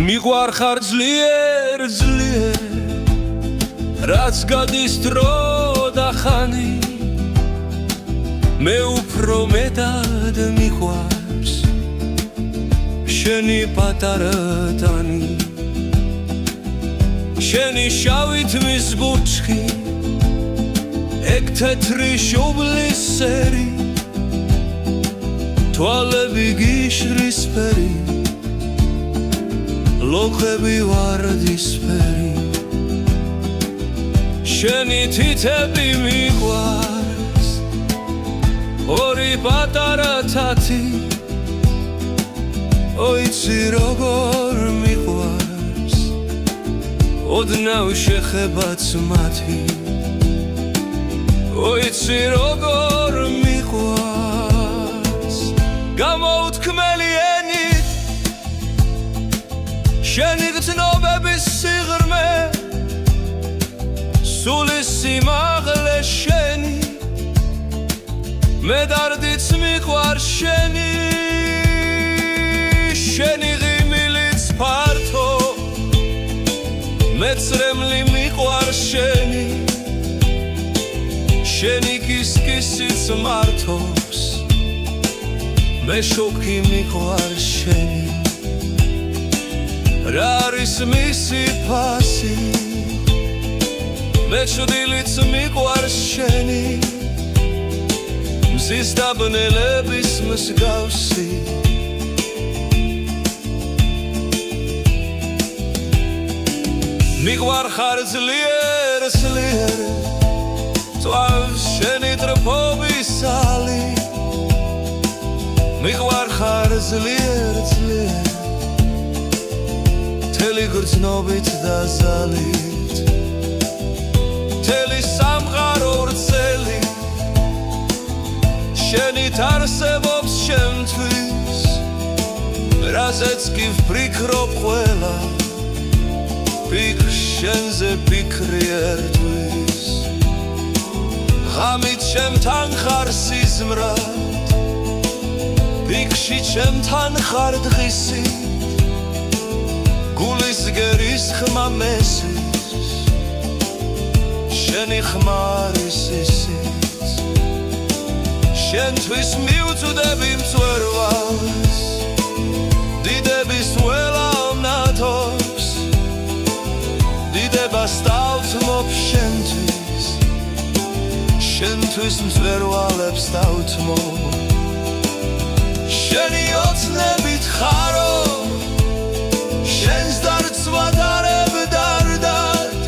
მიყვარხარ ძლიერ ძლიერ რაც გადის დრო და ხანი მე უფრო მეტად მიყვარს შენი პატარა ტანი შენი შავი თმის ბურჩხი ეგ თეთრი შუბლის სერი თვალები გიშრისფერი ლოხები ვარდისფერი შენი თითები მიყვარს ორი პატარა თათი ოიცი როგორ მიყვარს ოდნავ შეხებაც მათი ოიცი როგორ მიყვარს გამოუთქმელი ენით შენი გრძნობების სიღრმე სული სიმაღლე შენი მე დარდიც მიყვარს შენი შენი ღიმილიც ფართო მე წრემლი მიყვარს შენი შენი კისკისიც მართობს მე შოქი მიყვარს შენი რა არის მისი ფასი მე ჩრდილიც მიყვარს შენი მზის დაბნელების მსგავსი მიყვარხარ ძლიერ ძლიერ წვავს შენი ტრფობის ალი მიყვარხარ ძლიერ ძლიერ მთელი გრძნობით და ზალით მთელი სამყარო ვრცელი შენით არსებობს შემთვის რაზეც კი ვფიქრობ ყველა ფიქრ შენზე ფიქრი ერთვის ღამით ჩემთან ხარ სიზმრად ფიქრში ჩემთან ხარ დღისით გულის გერის ხმა მესის შენი ხმარის ისიც შენთვის მიუწვდები მწვერვალს დიდების ველავ ნათობს დიდებას დავთმობ შენთვის შენთვის მწვერვალებს დავთმობ შენი ოცნებით ხარო შენს დარწვა დარებ დარდად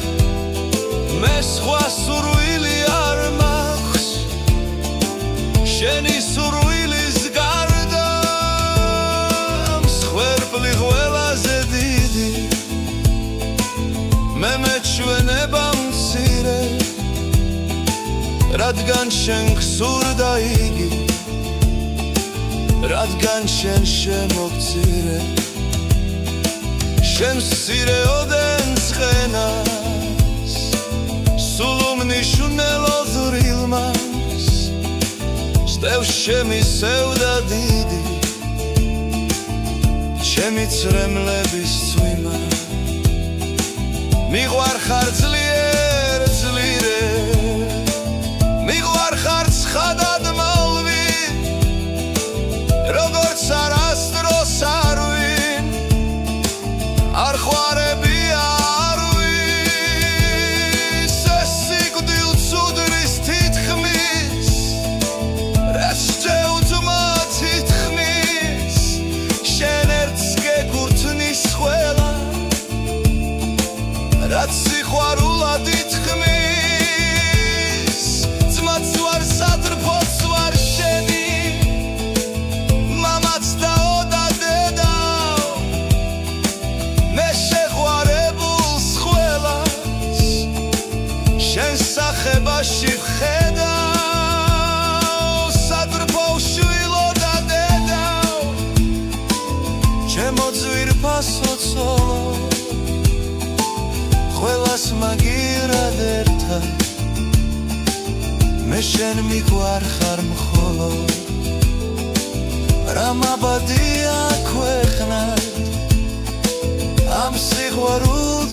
მე სხვა სურვილი არ მაქვს შენი სურვილის გარდა მსხვერპლი ყველაზე დიდი მე მეჩვენება მცირე რადგან შენ გსურდა იგი რადგან შენ შემოგწირე შენ მცირე ოდენ ცხენას სულ უმნიშვნელო ზრილმას შტევ შემისევდა დიდი ჩემი წრემლების წვიმა მიყვარხარ ძლიერ ძლიერე მიყვარხარ ცხადად მალვი როგორც არასდროს არვინ არ ხვარები არვის ეს სიკვდილ ცუდრის თითქმის რაც შეუძმა თითქმის შენ ერთს გეკურთნის ყველა რაც სიყვარულად ითქმის ძმაც ვარ სატრფოც ვარ შენი მამაც დაო და დედაო მე შეყვარებულს ყველას შენ სახებაში ვხედავ სატრფო შვილო და დედაო ჩემო ძვირფასო ცოლო ყველას მაგირად ერთად მე შენ მიყვარხარ მხოლოდ რა მაბადია ქვეყნად ამ სიყვარულს